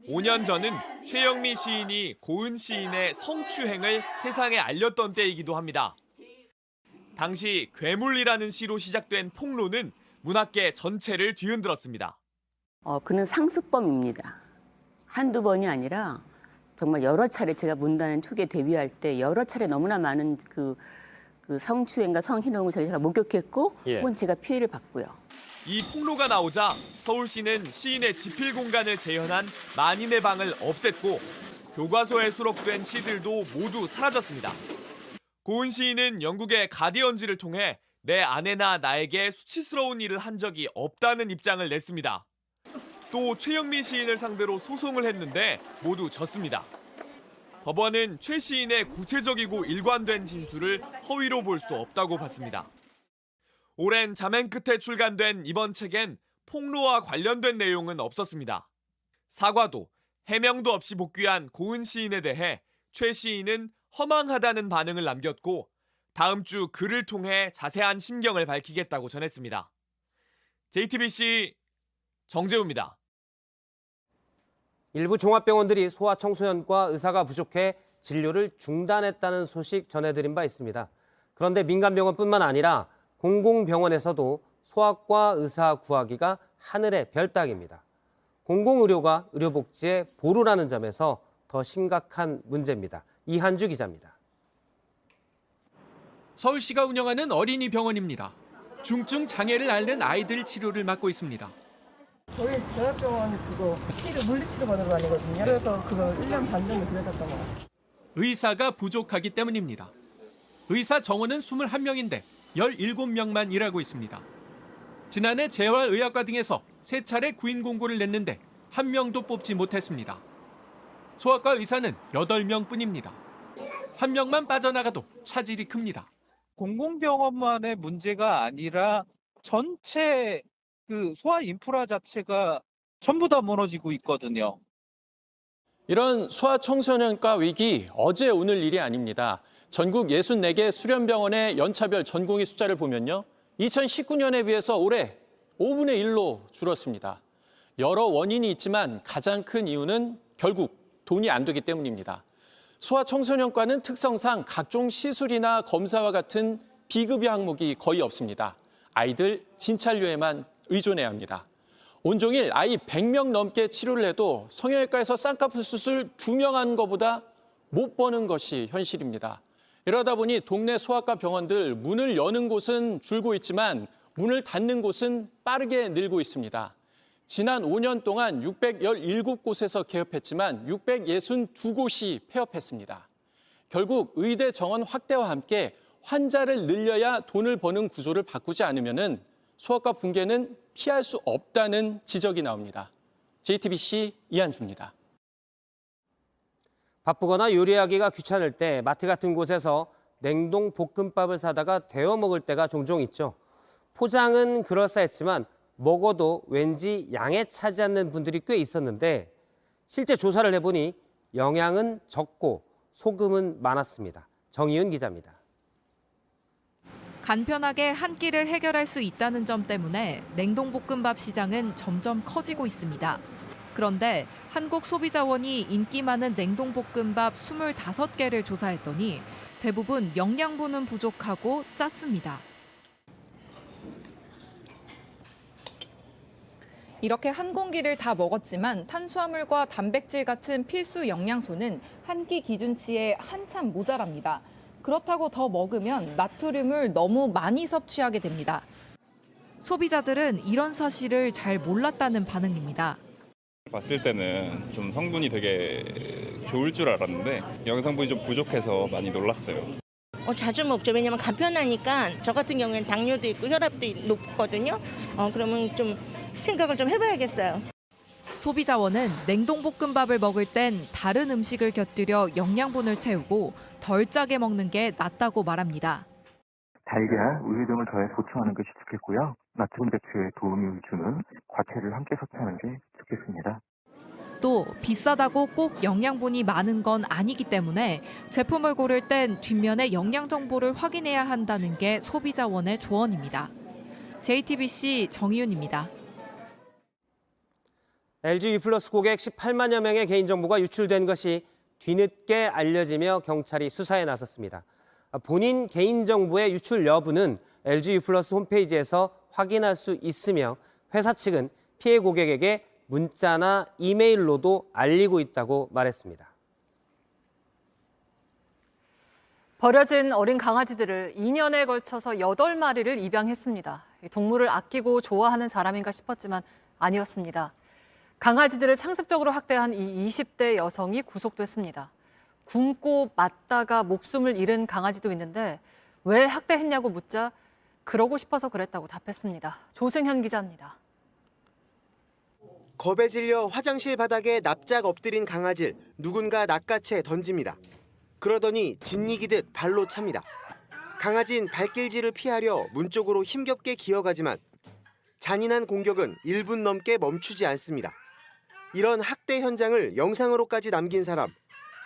5년 전은 최영미 시인이 고은 시인의 성추행을 세상에 알렸던 때이기도 합니다. 당시 괴물이라는 시로 시작된 폭로는 문학계 전체를 뒤흔들었습니다. 그는 상습범입니다. 한두 번이 아니라 정말 여러 차례 제가 문단 초기에 데뷔할 때 여러 차례 너무나 많은 그 성추행과 성희롱을 저희가 목격했고 혹은 제가 피해를 봤고요. 이 폭로가 나오자 서울시는 시인의 집필 공간을 재현한 만인의 방을 없앴고 교과서에 수록된 시들도 모두 사라졌습니다. 고은 시인은 영국의 가디언지를 통해 내 아내나 나에게 수치스러운 일을 한 적이 없다는 입장을 냈습니다. 또 최영미 시인을 상대로 소송을 했는데 모두 졌습니다. 법원은 최 시인의 구체적이고 일관된 진술을 허위로 볼 수 없다고 봤습니다. 오랜 자맹 끝에 출간된 이번 책엔 폭로와 관련된 내용은 없었습니다. 사과도 해명도 없이 복귀한 고은 시인에 대해 최 시인은 허망하다는 반응을 남겼고 다음 주 글을 통해 자세한 심경을 밝히겠다고 전했습니다. JTBC 정재우입니다. 일부 종합병원들이 소아청소년과 의사가 부족해 진료를 중단했다는 소식 전해드린 바 있습니다. 그런데 민간병원뿐만 아니라 공공병원에서도 소아과 의사 구하기가 하늘의 별 따기입니다. 공공의료가 의료복지의 보루라는 점에서 더 심각한 문제입니다. 이한주 기자입니다. 서울시가 운영하는 어린이 병원입니다. 중증 장애를 앓는 아이들 치료를 맡고 있습니다. 저희 대학병원 그거 물리치료 받으러 다니거든요. 그래서 그거 1년 반 정도 지내셨던 것 같아요. 의사가 부족하기 때문입니다. 의사 정원은 21명인데 17명만 일하고 있습니다. 지난해 재활의학과 등에서 3차례 구인 공고를 냈는데 1명도 뽑지 못했습니다. 소아과 의사는 8명뿐입니다. 1명만 빠져나가도 차질이 큽니다. 공공병원만의 문제가 아니라 전체 그 소아 인프라 자체가 전부 다 무너지고 있거든요. 이런 소아청소년과 위기 어제 오늘 일이 아닙니다. 전국 64개 수련병원의 연차별 전공의 숫자를 보면요. 2019년에 비해서 올해 5분의 1로 줄었습니다. 여러 원인이 있지만 가장 큰 이유는 결국 돈이 안 되기 때문입니다. 소아청소년과는 특성상 각종 시술이나 검사와 같은 비급여 항목이 거의 없습니다. 아이들 진찰료에만 의존해야 합니다. 온종일 아이 100명 넘게 치료를 해도 성형외과에서 쌍꺼풀 수술 2명 하는 것보다 못 버는 것이 현실입니다. 이러다 보니 동네 소아과 병원들 문을 여는 곳은 줄고 있지만 문을 닫는 곳은 빠르게 늘고 있습니다. 지난 5년 동안 617곳에서 개업했지만 662곳이 폐업했습니다. 결국 의대 정원 확대와 함께 환자를 늘려야 돈을 버는 구조를 바꾸지 않으면 수학과 붕괴는 피할 수 없다는 지적이 나옵니다. JTBC 이한주입니다. 바쁘거나 요리하기가 귀찮을 때 마트 같은 곳에서 냉동 볶음밥을 사다가 데워 먹을 때가 종종 있죠. 포장은 그럴싸했지만 먹어도 왠지 양에 차지 않는 분들이 꽤 있었는데 실제 조사를 해보니 영양은 적고 소금은 많았습니다. 정희윤 기자입니다. 간편하게 한 끼를 해결할 수 있다는 점 때문에 냉동볶음밥 시장은 점점 커지고 있습니다. 그런데 한국소비자원이 인기 많은 냉동볶음밥 25개를 조사했더니 대부분 영양분은 부족하고 짰습니다. 이렇게 한 공기를 다 먹었지만 탄수화물과 단백질 같은 필수 영양소는 한 끼 기준치에 한참 모자랍니다. 그렇다고 더 먹으면 나트륨을 너무 많이 섭취하게 됩니다. 소비자들은 이런 사실을 잘 몰랐다는 반응입니다. 봤을 때는 좀 성분이 되게 좋을 줄 알았는데 영양성분이 좀 부족해서 많이 놀랐어요. 자주 먹죠. 왜냐면 간편하니까 저 같은 경우에는 당뇨도 있고 혈압도 높거든요. 그러면 좀 생각을 좀 해봐야겠어요. 소비자원은 냉동볶음밥을 먹을 땐 다른 음식을 곁들여 영양분을 채우고 덜 짜게 먹는 게 낫다고 말합니다. 달걀, 우유 등을 더해 보충하는 것이 좋겠고요. 나트륨 배출에 도움을 주는 과채를 함께 섭취하는 게 좋겠습니다. 또 비싸다고 꼭 영양분이 많은 건 아니기 때문에 제품을 고를 땐 뒷면에 영양 정보를 확인해야 한다는 게 소비자원의 조언입니다. JTBC 정희윤입니다. LG U+ 고객 18만여 명의 개인정보가 유출된 것이 뒤늦게 알려지며 경찰이 수사에 나섰습니다. 본인 개인정보의 유출 여부는 LG U+ 홈페이지에서 확인할 수 있으며 회사 측은 피해 고객에게 문자나 이메일로도 알리고 있다고 말했습니다. 버려진 어린 강아지들을 2년에 걸쳐서 8마리를 입양했습니다. 동물을 아끼고 좋아하는 사람인가 싶었지만 아니었습니다. 강아지들을 상습적으로 학대한 이 20대 여성이 구속됐습니다. 굶고 맞다가 목숨을 잃은 강아지도 있는데 왜 학대했냐고 묻자 그러고 싶어서 그랬다고 답했습니다. 조승현 기자입니다. 겁에 질려 화장실 바닥에 납작 엎드린 강아지를 누군가 낚아채 던집니다. 그러더니 짓이기듯 발로 찹니다. 강아지는 발길질을 피하려 문 쪽으로 힘겹게 기어가지만 잔인한 공격은 1분 넘게 멈추지 않습니다. 이런 학대 현장을 영상으로까지 남긴 사람,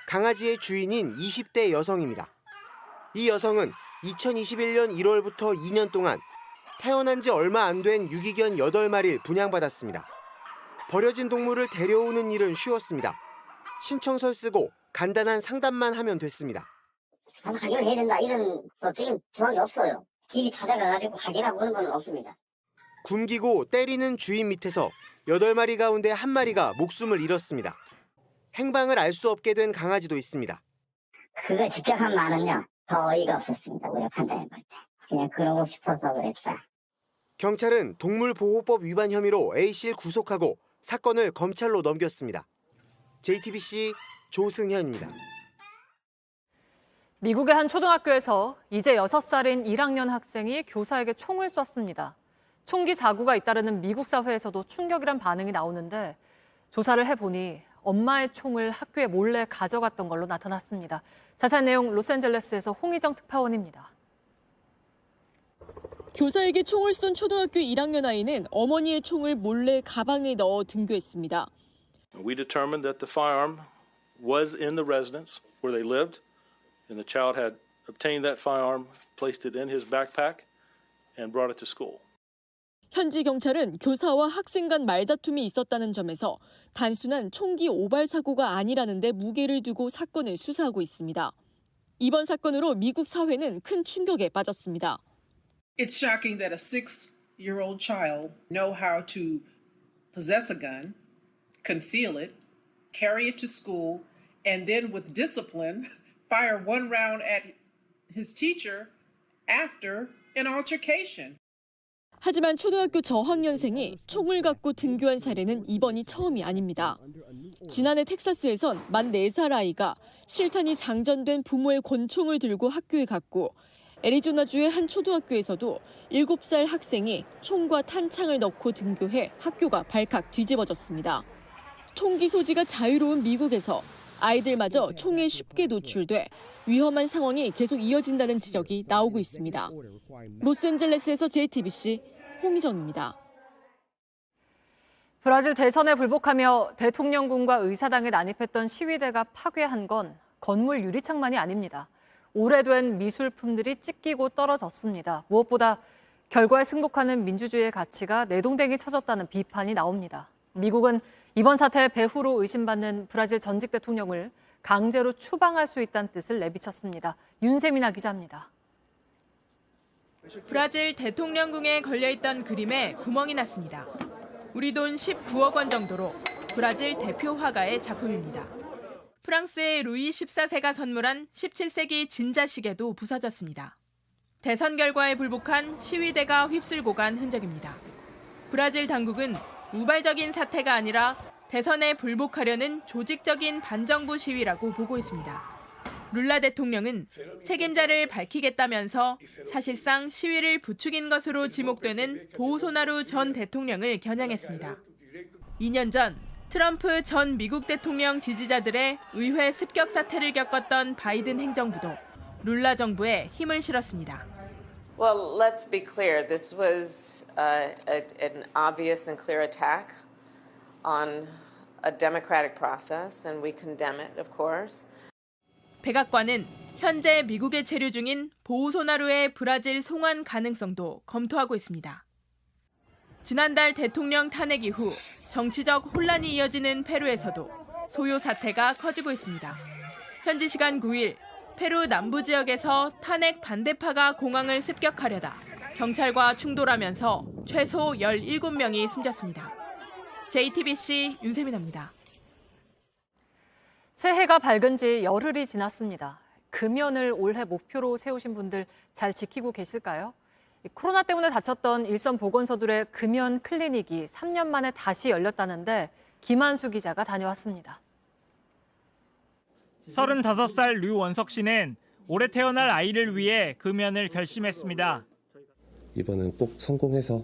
강아지의 주인인 20대 여성입니다. 이 여성은 2021년 1월부터 2년 동안 태어난 지 얼마 안 된 유기견 8마리를 분양받았습니다. 버려진 동물을 데려오는 일은 쉬웠습니다. 신청서를 쓰고 간단한 상담만 하면 됐습니다. 가서 확인을 해야 된다 이런 법적인 조항이 없어요. 집이 찾아가가지고 확인하고 그런 건 없습니다. 굶기고 때리는 주인 밑에서 8마리 가운데 1마리가 목숨을 잃었습니다. 행방을 알 수 없게 된 강아지도 있습니다. 그거 직접 한 말은요. 더 어이가 없었습니다. 우리가 판단해볼 때. 그냥 그러고 싶어서 그랬다. 경찰은 동물보호법 위반 혐의로 A씨를 구속하고 사건을 검찰로 넘겼습니다. JTBC 조승현입니다. 미국의 한 초등학교에서 이제 6살인 1학년 학생이 교사에게 총을 쐈습니다. 총기 사고가 잇따르는 미국 사회에서도 충격이란 반응이 나오는데 조사를 해보니 엄마의 총을 학교에 몰래 가져갔던 걸로 나타났습니다. 자세한 내용 로스앤젤레스에서 홍희정 특파원입니다. 교사에게 총을 쏜 초등학교 1학년 아이는 어머니의 총을 몰래 가방에 넣어 등교했습니다. We determined that the firearm was in the residence where they lived, and the child had obtained that firearm, placed it in his backpack, and brought it to school. 현지 경찰은 교사와 학생 간 말다툼이 있었다는 점에서 단순한 총기 오발 사고가 아니라는 데 무게를 두고 사건을 수사하고 있습니다. 이번 사건으로 미국 사회는 큰 충격에 빠졌습니다. It's shocking that a 6-year-old child know how to possess a gun, conceal it, carry it to school, and then with discipline fire one round at his teacher after an altercation. 하지만 초등학교 저학년생이 총을 갖고 등교한 사례는 이번이 처음이 아닙니다. 지난해 텍사스에선 만 4살 아이가 실탄이 장전된 부모의 권총을 들고 학교에 갔고 애리조나주의 한 초등학교에서도 7살 학생이 총과 탄창을 넣고 등교해 학교가 발칵 뒤집어졌습니다. 총기 소지가 자유로운 미국에서 아이들마저 총에 쉽게 노출돼 위험한 상황이 계속 이어진다는 지적이 나오고 있습니다. 로스앤젤레스에서 JTBC 홍희정입니다. 브라질 대선에 불복하며 대통령궁과 의사당에 난입했던 시위대가 파괴한 건 건물 유리창만이 아닙니다. 오래된 미술품들이 찢기고 떨어졌습니다. 무엇보다 결과에 승복하는 민주주의의 가치가 내동댕이 쳐졌다는 비판이 나옵니다. 미국은 이번 사태의 배후로 의심받는 브라질 전직 대통령을 강제로 추방할 수 있다는 뜻을 내비쳤습니다. 윤세민아 기자입니다. 브라질 대통령궁에 걸려있던 그림에 구멍이 났습니다. 우리 돈 19억 원 정도로 브라질 대표 화가의 작품입니다. 프랑스의 루이 14세가 선물한 17세기 진자시계도 부서졌습니다. 대선 결과에 불복한 시위대가 휩쓸고 간 흔적입니다. 브라질 당국은 우발적인 사태가 아니라 대선에 불복하려는 조직적인 반정부 시위라고 보고 있습니다. 룰라 대통령은 책임자를 밝히겠다면서 사실상 시위를 부추긴 것으로 지목되는 보우소나루 전 대통령을 겨냥했습니다. 2년 전 트럼프 전 미국 대통령 지지자들의 의회 습격 사태를 겪었던 바이든 행정부도 룰라 정부에 힘을 실었습니다. Well, let's be clear. This was an obvious and clear attack on a democratic process, and we condemn it, of course. 백악관은 현재 미국에 체류 중인 보우소나루의 브라질 송환 가능성도 검토하고 있습니다. 지난달 대통령 탄핵 이후 정치적 혼란이 이어지는 페루에서도 소요 사태가 커지고 있습니다. 현지 시간 9일 페루 남부 지역에서 탄핵 반대파가 공항을 습격하려다 경찰과 충돌하면서 최소 17명이 숨졌습니다. JTBC 윤세민입니다. 새해가 밝은 지 열흘이 지났습니다. 금연을 올해 목표로 세우신 분들 잘 지키고 계실까요? 코로나 때문에 닫혔던 일선 보건소들의 금연 클리닉이 3년 만에 다시 열렸다는데 김한수 기자가 다녀왔습니다. 35살 류원석 씨는 올해 태어날 아이를 위해 금연을 결심했습니다. 이번엔 꼭 성공해서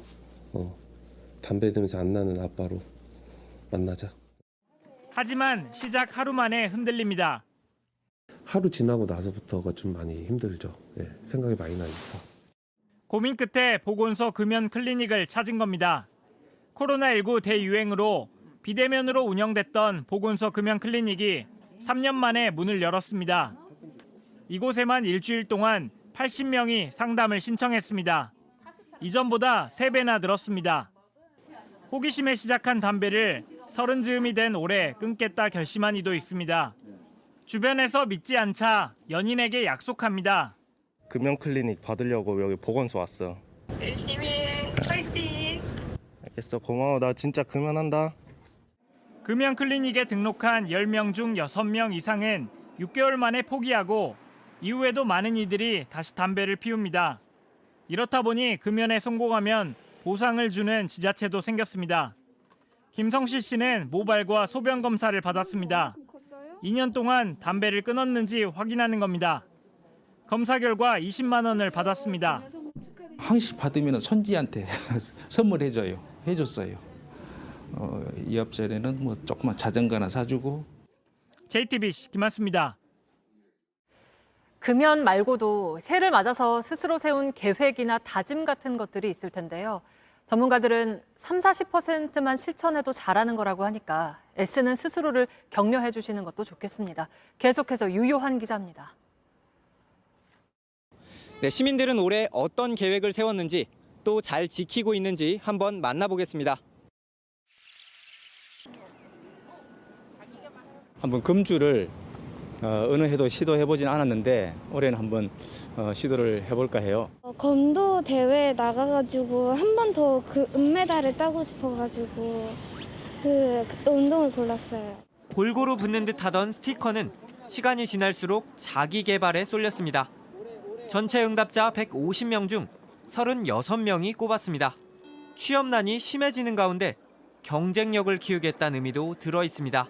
담배 냄새 안 나는 아빠로 만나자. 하지만 시작 하루 만에 흔들립니다. 하루 지나고 나서부터가 좀 많이 힘들죠. 생각이 많이 나니까. 고민 끝에 보건소 금연 클리닉을 찾은 겁니다. 코로나19 대유행으로 비대면으로 운영됐던 보건소 금연 클리닉이 3년 만에 문을 열었습니다. 이곳에만 일주일 동안 80명이 상담을 신청했습니다. 이전보다 3배나 늘었습니다. 호기심에 시작한 담배를 30즈음이 된 올해 끊겠다 결심한 이도 있습니다. 주변에서 믿지 않자 연인에게 약속합니다. 금연 클리닉 받으려고 여기 보건소 왔어. 열심히 해. 파이팅! 알겠어. 고마워. 나 진짜 금연한다. 금연 클리닉에 등록한 10명 중 6명 이상은 6개월 만에 포기하고 이후에도 많은 이들이 다시 담배를 피웁니다. 이렇다 보니 금연에 성공하면 보상을 주는 지자체도 생겼습니다. 김성실 씨는 모발과 소변 검사를 받았습니다. 2년 동안 담배를 끊었는지 확인하는 겁니다. 검사 결과 20만 원을 받았습니다. 항시 받으면 손지한테 해줬어요. 이업절에는 뭐 조그만 자전거나 사주고. JTBC 김한수입니다. 금연 말고도 새해를 맞아서 스스로 세운 계획이나 다짐 같은 것들이 있을 텐데요. 전문가들은 30-40%만 실천해도 잘하는 거라고 하니까 애쓰는 스스로를 격려해 주시는 것도 좋겠습니다. 계속해서 유효한 기자입니다. 네, 시민들은 올해 어떤 계획을 세웠는지 또 잘 지키고 있는지 한번 만나보겠습니다. 한번 금주를 어느 해도 시도해보진 않았는데 올해는 한번 시도를 해볼까 해요. 검도 대회에 나가가지고 한 번 더 그 은메달을 따고 싶어가지고 그 운동을 골랐어요. 골고루 붙는 듯 하던 스티커는 시간이 지날수록 자기 개발에 쏠렸습니다. 전체 응답자 150명 중 36명이 꼽았습니다. 취업난이 심해지는 가운데 경쟁력을 키우겠다는 의미도 들어 있습니다.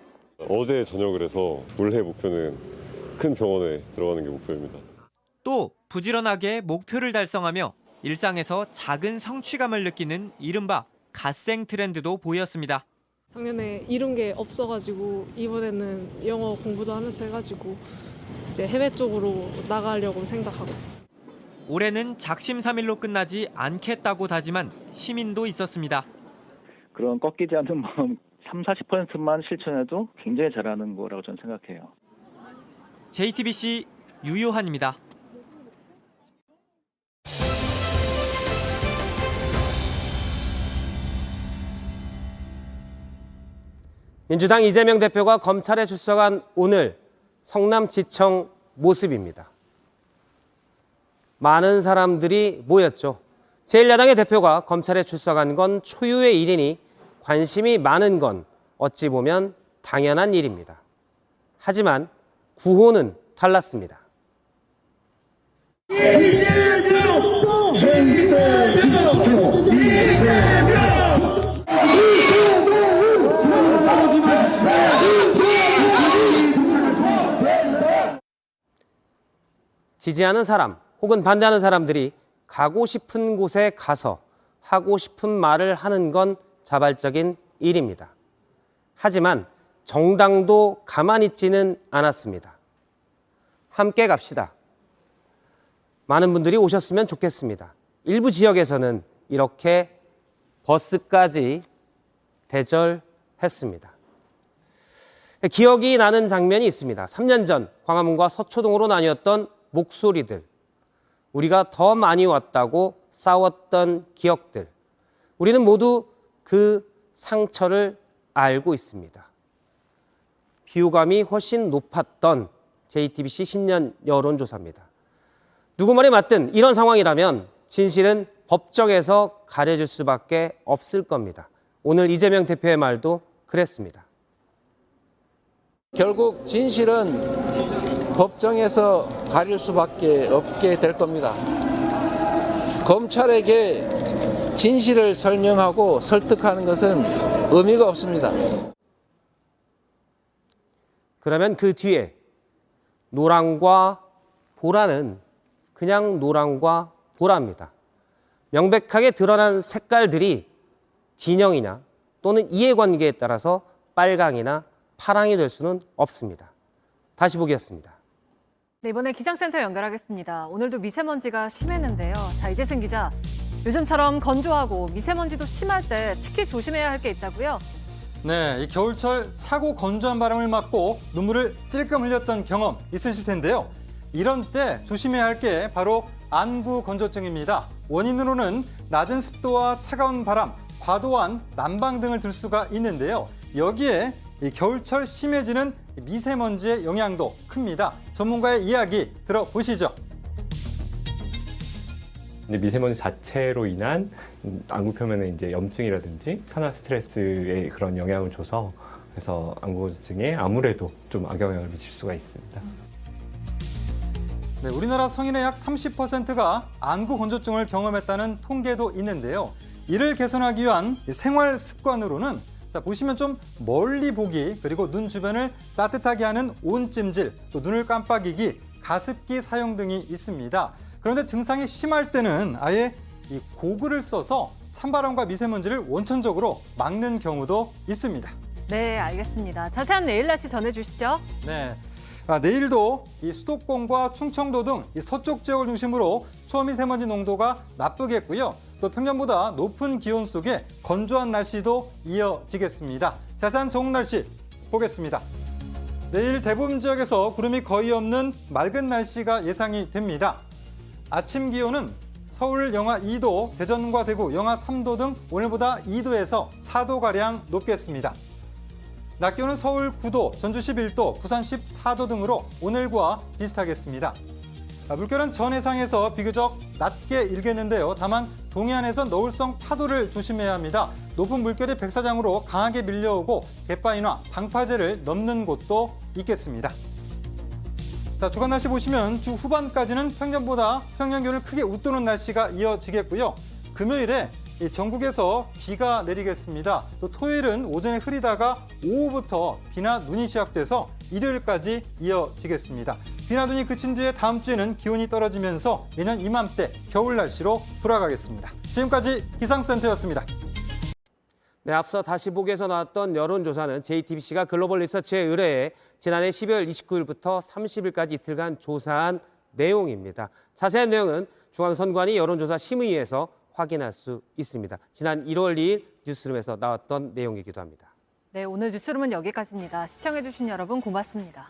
어제 저녁을 해서 올해 목표는 큰 병원에 들어가는 게 목표입니다. 또 부지런하게 목표를 달성하며 일상에서 작은 성취감을 느끼는 이른바 갓생 트렌드도 보였습니다. 작년에 이룬 게 없어가지고 이번에는 영어 공부도 하면서 해가지고 이제 해외 쪽으로 나가려고 생각하고 있어요. 올해는 작심삼일로 끝나지 않겠다고 다짐한 시민도 있었습니다. 그런 꺾이지 않는 마음 30-40%만 실천해도 굉장히 잘하는 거라고 저는 생각해요. JTBC 유요한입니다. 민주당 이재명 대표가 검찰에 출석한 오늘 성남지청 모습입니다. 많은 사람들이 모였죠. 제1야당의 대표가 검찰에 출석한 건 초유의 일이니 관심이 많은 건 어찌 보면 당연한 일입니다. 하지만 구호는 달랐습니다. 지지하는 사람 혹은 반대하는 사람들이 가고 싶은 곳에 가서 하고 싶은 말을 하는 건 자발적인 일입니다. 하지만 정당도 가만히 있지는 않았습니다. 함께 갑시다. 많은 분들이 오셨으면 좋겠습니다. 일부 지역에서는 이렇게 버스까지 대절했습니다. 기억이 나는 장면이 있습니다. 3년 전 광화문과 서초동으로 나뉘었던 목소리들, 우리가 더 많이 왔다고 싸웠던 기억들, 우리는 모두 그 상처를 알고 있습니다. 비호감이 훨씬 높았던 JTBC 신년 여론조사입니다. 누구 말이 맞든 이런 상황이라면 진실은 법정에서 가려질 수밖에 없을 겁니다. 오늘 이재명 대표의 말도 그랬습니다. 결국 진실은 법정에서 가릴 수밖에 없게 될 겁니다. 검찰에게 진실을 설명하고 설득하는 것은 의미가 없습니다. 그러면 그 뒤에 노랑과 보라는 그냥 노랑과 보라입니다. 명백하게 드러난 색깔들이 진영이냐 또는 이해관계에 따라서 빨강이나 파랑이 될 수는 없습니다. 다시 보기였습니다. 네, 이번에 기상센터 연결하겠습니다. 오늘도 미세먼지가 심했는데요. 자, 이재승 기자, 요즘처럼 건조하고 미세먼지도 심할 때 특히 조심해야 할 게 있다고요? 네, 이 겨울철 차고 건조한 바람을 맞고 눈물을 찔끔 흘렸던 경험 있으실 텐데요. 이런 때 조심해야 할 게 바로 안구 건조증입니다. 원인으로는 낮은 습도와 차가운 바람, 과도한 난방 등을 들 수가 있는데요. 여기에 이 겨울철 심해지는 미세먼지의 영향도 큽니다. 전문가의 이야기 들어보시죠. 미세먼지 자체로 인한 안구 표면에 이제 염증이라든지 산화 스트레스에 그런 영향을 줘서 그래서 안구 건조증에 아무래도 좀 악영향을 미칠 수가 있습니다. 네, 우리나라 성인의 약 30%가 안구 건조증을 경험했다는 통계도 있는데요. 이를 개선하기 위한 생활 습관으로는 자, 보시면 좀 멀리 보기, 그리고 눈 주변을 따뜻하게 하는 온찜질, 또 눈을 깜빡이기, 가습기 사용 등이 있습니다. 그런데 증상이 심할 때는 아예 이 고글을 써서 찬바람과 미세먼지를 원천적으로 막는 경우도 있습니다. 네, 알겠습니다. 자세한 내일 날씨 전해주시죠. 네. 내일도 이 수도권과 충청도 등 이 서쪽 지역을 중심으로 초미세먼지 농도가 나쁘겠고요. 또 평년보다 높은 기온 속에 건조한 날씨도 이어지겠습니다. 자세한 좋은 날씨 보겠습니다. 내일 대부분 지역에서 구름이 거의 없는 맑은 날씨가 예상이 됩니다. 아침 기온은 서울 영하 2도, 대전과 대구 영하 3도 등 오늘보다 2도에서 4도가량 높겠습니다. 낮 기온은 서울 9도, 전주 11도, 부산 14도 등으로 오늘과 비슷하겠습니다. 물결은 전 해상에서 비교적 낮게 일겠는데요. 다만 동해안에서 너울성 파도를 조심해야 합니다. 높은 물결이 백사장으로 강하게 밀려오고 갯바위나 방파제를 넘는 곳도 있겠습니다. 자, 주간 날씨 보시면 주 후반까지는 평년보다 평년 기온을 크게 웃도는 날씨가 이어지겠고요. 금요일에 전국에서 비가 내리겠습니다. 또 토요일은 오전에 흐리다가 오후부터 비나 눈이 시작돼서 일요일까지 이어지겠습니다. 비나 눈이 그친 뒤에 다음 주에는 기온이 떨어지면서 내년 이맘때 겨울 날씨로 돌아가겠습니다. 지금까지 기상센터였습니다. 네, 앞서 다시 보기에서 나왔던 여론조사는 JTBC가 글로벌 리서치에 의뢰해 지난해 12월 29일부터 30일까지 이틀간 조사한 내용입니다. 자세한 내용은 중앙선관위 여론조사 심의위에서 확인할 수 있습니다. 지난 1월 2일 뉴스룸에서 나왔던 내용이기도 합니다. 네, 오늘 뉴스룸은 여기까지입니다. 시청해주신 여러분 고맙습니다.